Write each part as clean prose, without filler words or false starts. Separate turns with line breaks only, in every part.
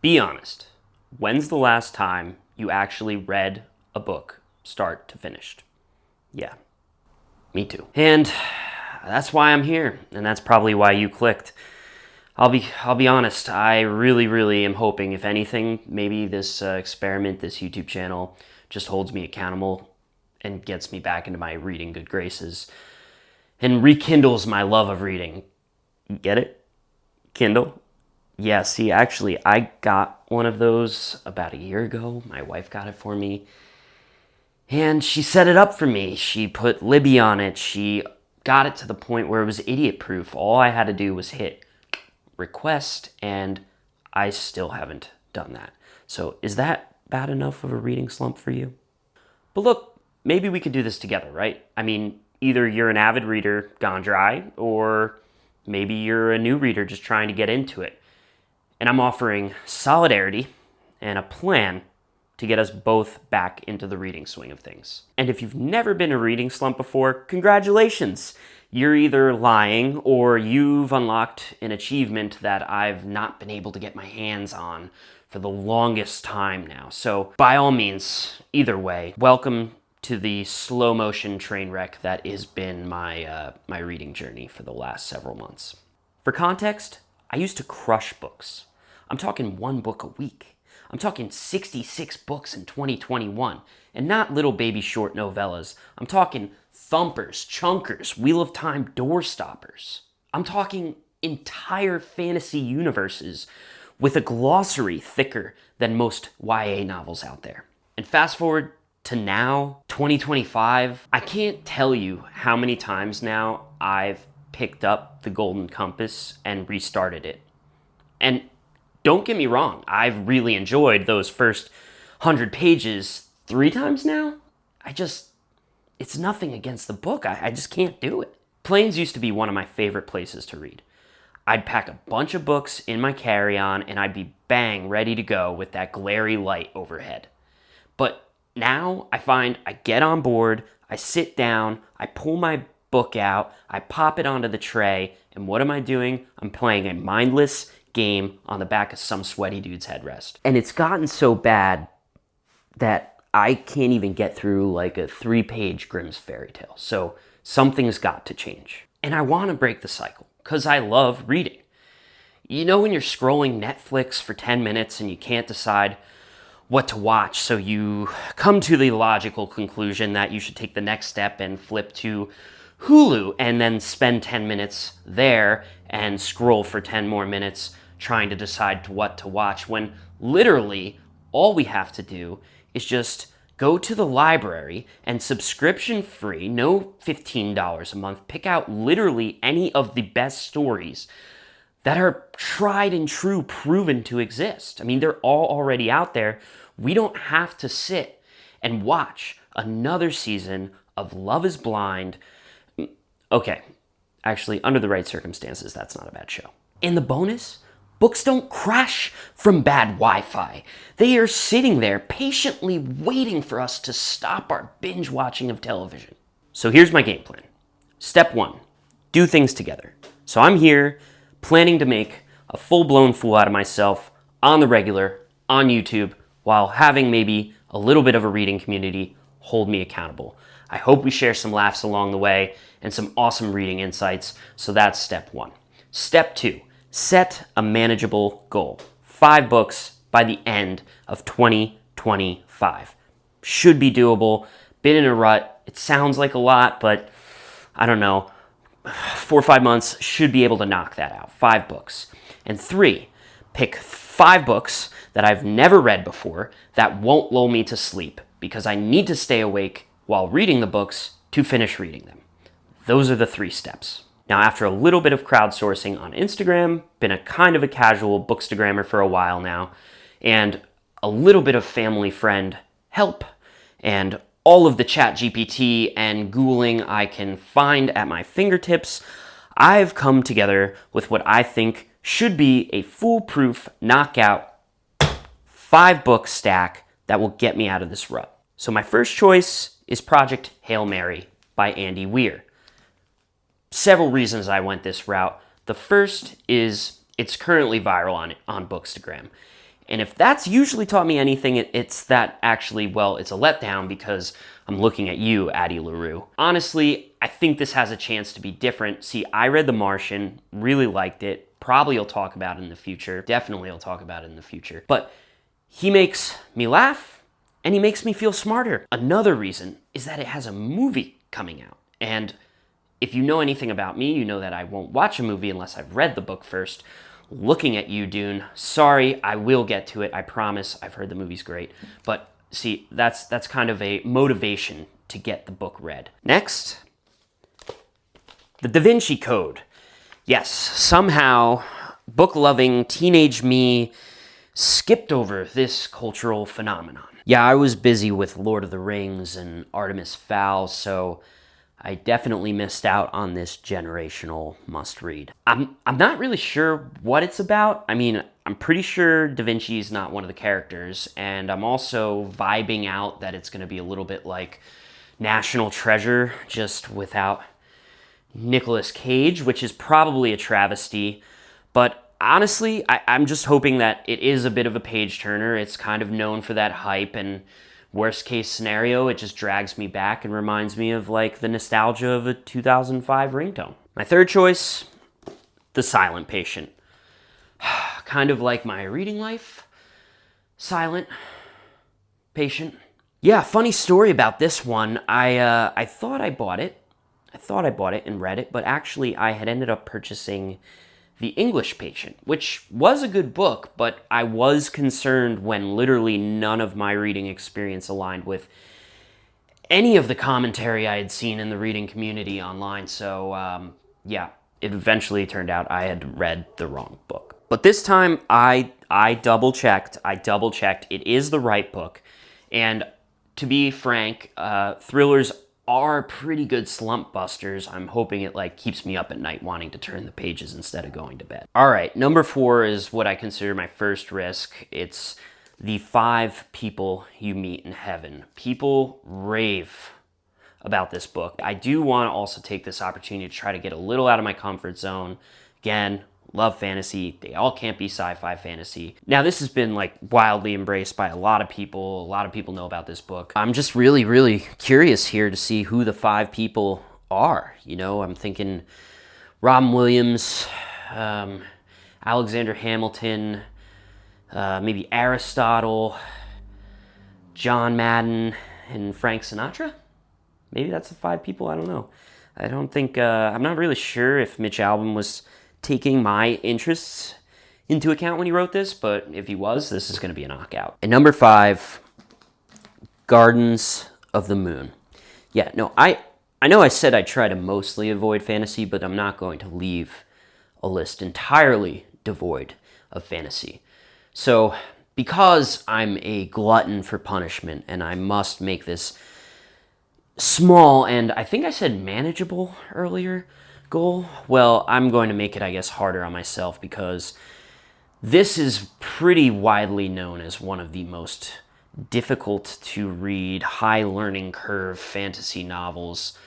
Be honest. When's the last time you actually read a book, start to finish? Yeah, me too. And that's why I'm here, and that's probably why you clicked. I'll be honest. I really am hoping, if anything, maybe this experiment, this YouTube channel, just holds me accountable and gets me back into my reading good graces and rekindles my love of reading. Get it? Kindle? Yeah, see, actually, I got one of those about a year ago. My wife got it for me. And she set it up for me. She put Libby on it. She got it to the point where it was idiot proof. All I had to do was hit request, and I still haven't done that. So is that bad enough of a reading slump for you? But look, maybe we could do this together, right? I mean, either you're an avid reader gone dry, or maybe you're a new reader just trying to get into it. And I'm offering solidarity and a plan to get us both back into the reading swing of things. And if you've never been in a reading slump before, congratulations! You're either lying or you've unlocked an achievement that I've not been able to get my hands on for the longest time now. So by all means, either way, welcome to the slow motion train wreck that has been my reading journey for the last several months. For context, I used to crush books. I'm talking one book a week. I'm talking 66 books in 2021, and not little baby short novellas. I'm talking thumpers, chunkers, Wheel of Time door stoppers. I'm talking entire fantasy universes with a glossary thicker than most YA novels out there. And fast forward to now, 2025, I can't tell you how many times now I've picked up the Golden Compass and restarted it. And don't get me wrong, I've really enjoyed those first 100 pages 3 times now. It's nothing against the book. I just can't do it. Planes used to be one of my favorite places to read. I'd pack a bunch of books in my carry-on and I'd be bang ready to go with that glary light overhead. But now I find I get on board, I sit down, I pull my book out, I pop it onto the tray, and what am I doing? I'm playing a mindless game on the back of some sweaty dude's headrest. And it's gotten so bad that I can't even get through like a 3-page Grimm's fairy tale. So something's got to change. And I want to break the cycle because I love reading. You know when you're scrolling Netflix for 10 minutes and you can't decide what to watch, so you come to the logical conclusion that you should take the next step and flip to Hulu and then spend 10 minutes there and scroll for 10 more minutes trying to decide what to watch, when literally all we have to do is just go to the library and subscription free, no $15 a month, pick out literally any of the best stories that are tried and true, proven to exist. I mean, they're all already out there. We don't have to sit and watch another season of Love is Blind. Okay, actually, under the right circumstances, that's not a bad show. And the bonus? Books don't crash from bad Wi-Fi. They are sitting there patiently waiting for us to stop our binge watching of television. So here's my game plan. Step 1, do things together. So I'm here planning to make a full-blown fool out of myself on the regular, on YouTube, while having maybe a little bit of a reading community hold me accountable. I hope we share some laughs along the way and some awesome reading insights. So that's step 1. Step 2, set a manageable goal. 5 books by the end of 2025. Should be doable. Been in a rut. It sounds like a lot, but I don't know. 4 or 5 months should be able to knock that out. 5 books. And 3, pick 5 books that I've never read before that won't lull me to sleep because I need to stay awake while reading the books to finish reading them. Those are the 3 steps. Now, after a little bit of crowdsourcing on Instagram, been a kind of a casual bookstagrammer for a while now, and a little bit of family friend help, and all of the ChatGPT and Googling I can find at my fingertips, I've come together with what I think should be a foolproof knockout 5-book stack that will get me out of this rut. So my first choice is Project Hail Mary by Andy Weir. Several reasons I went this route. The first is it's currently viral on Bookstagram. And if that's usually taught me anything, it's that actually, well, it's a letdown because I'm looking at you, Addie LaRue. Honestly, I think this has a chance to be different. See, I read The Martian, really liked it. Probably will talk about it in the future. Definitely will talk about it in the future. But he makes me laugh and he makes me feel smarter. Another reason is that it has a movie coming out. And if you know anything about me, you know that I won't watch a movie unless I've read the book first. Looking at you, Dune. Sorry, I will get to it. I promise. I've heard the movie's great. But see, that's kind of a motivation to get the book read. Next, the Davinci Code. Yes, somehow book-loving teenage me skipped over this cultural phenomenon. Yeah, I was busy with Lord of the Rings and Artemis Fowl, so I definitely missed out on this generational must-read. I'm not really sure what it's about. I mean, I'm pretty sure Da Vinci's not one of the characters, and I'm also vibing out that it's going to be a little bit like National Treasure, just without Nicolas Cage, which is probably a travesty. But honestly, I'm just hoping that it is a bit of a page-turner. It's kind of known for that hype, and worst case scenario, it just drags me back and reminds me of like the nostalgia of a 2005 ringtone. My third choice, The Silent Patient. Kind of like my reading life. Silent patient. Yeah, funny story about this one. I thought I bought it. I thought I bought it and read it, but actually I had ended up purchasing The English Patient, which was a good book, but I was concerned when literally none of my reading experience aligned with any of the commentary I had seen in the reading community online. So, yeah, it eventually turned out I had read the wrong book. But this time I double-checked. It is the right book. And to be frank, thrillers are pretty good slump busters. I'm hoping it like keeps me up at night wanting to turn the pages instead of going to bed. All right, number 4 is what I consider my first risk. It's The 5 People You Meet in Heaven. People rave about this book. I do want to also take this opportunity to try to get a little out of my comfort zone. Again, love fantasy. They all can't be sci-fi fantasy. Now, this has been like wildly embraced by a lot of people. A lot of people know about this book. I'm just really, really curious here to see who the 5 people are. You know, I'm thinking Robin Williams, Alexander Hamilton, maybe Aristotle, John Madden, and Frank Sinatra. Maybe that's the 5 people. I don't know. I don't think, I'm not really sure if Mitch Albom was taking my interests into account when he wrote this, but if he was, this is going to be a knockout. And number 5, Gardens of the Moon. Yeah, no, I know I said I'd try to mostly avoid fantasy, but I'm not going to leave a list entirely devoid of fantasy. So, because I'm a glutton for punishment, and I must make this small, and I think I said manageable earlier, goal, well, I'm going to make it, I guess, harder on myself because this is pretty widely known as one of the most difficult to read, high learning curve fantasy novels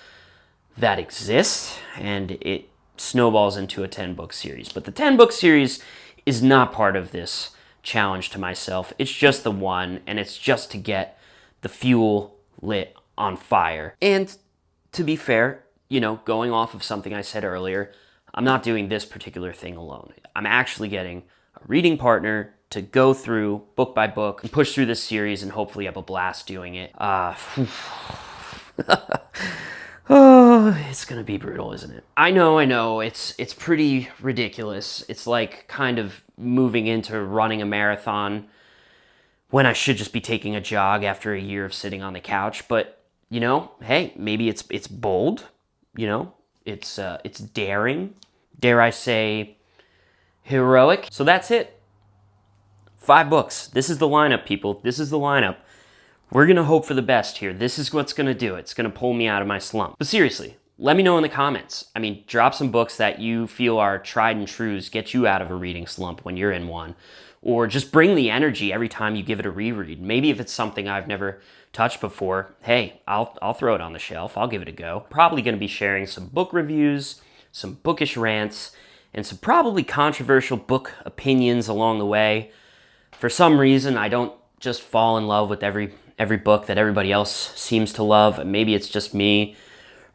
that exist, and it snowballs into a 10-book series. But the 10-book series is not part of this challenge to myself. It's just the one, and it's just to get the fuel lit on fire. And to be fair, you know, going off of something I said earlier, I'm not doing this particular thing alone. I'm actually getting a reading partner to go through book by book and push through this series and hopefully have a blast doing it. Oh, it's gonna be brutal, isn't it? I know, it's pretty ridiculous. It's like kind of moving into running a marathon when I should just be taking a jog after a year of sitting on the couch. But, you know, hey, maybe it's bold. You know, it's daring, dare I say, heroic. So that's it. 5 books. This is the lineup, people. This is the lineup. We're going to hope for the best here. This is what's going to do it. It's going to pull me out of my slump. But seriously, let me know in the comments. I mean, drop some books that you feel are tried and trues, get you out of a reading slump when you're in one. Or just bring the energy every time you give it a reread. Maybe if it's something I've never touched before, hey, I'll throw it on the shelf. I'll give it a go. Probably going to be sharing some book reviews, some bookish rants, and some probably controversial book opinions along the way. For some reason, I don't just fall in love with every book that everybody else seems to love. Maybe it's just me,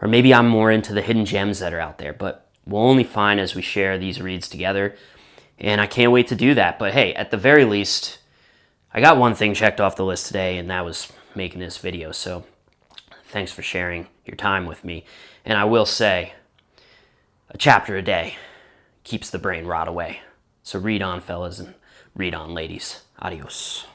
or maybe I'm more into the hidden gems that are out there, but we'll only find as we share these reads together, and I can't wait to do that. But hey, at the very least, I got one thing checked off the list today, and that was making this video, so thanks for sharing your time with me. And I will say, a chapter a day keeps the brain rot away. So read on, fellas, and read on, ladies. Adios.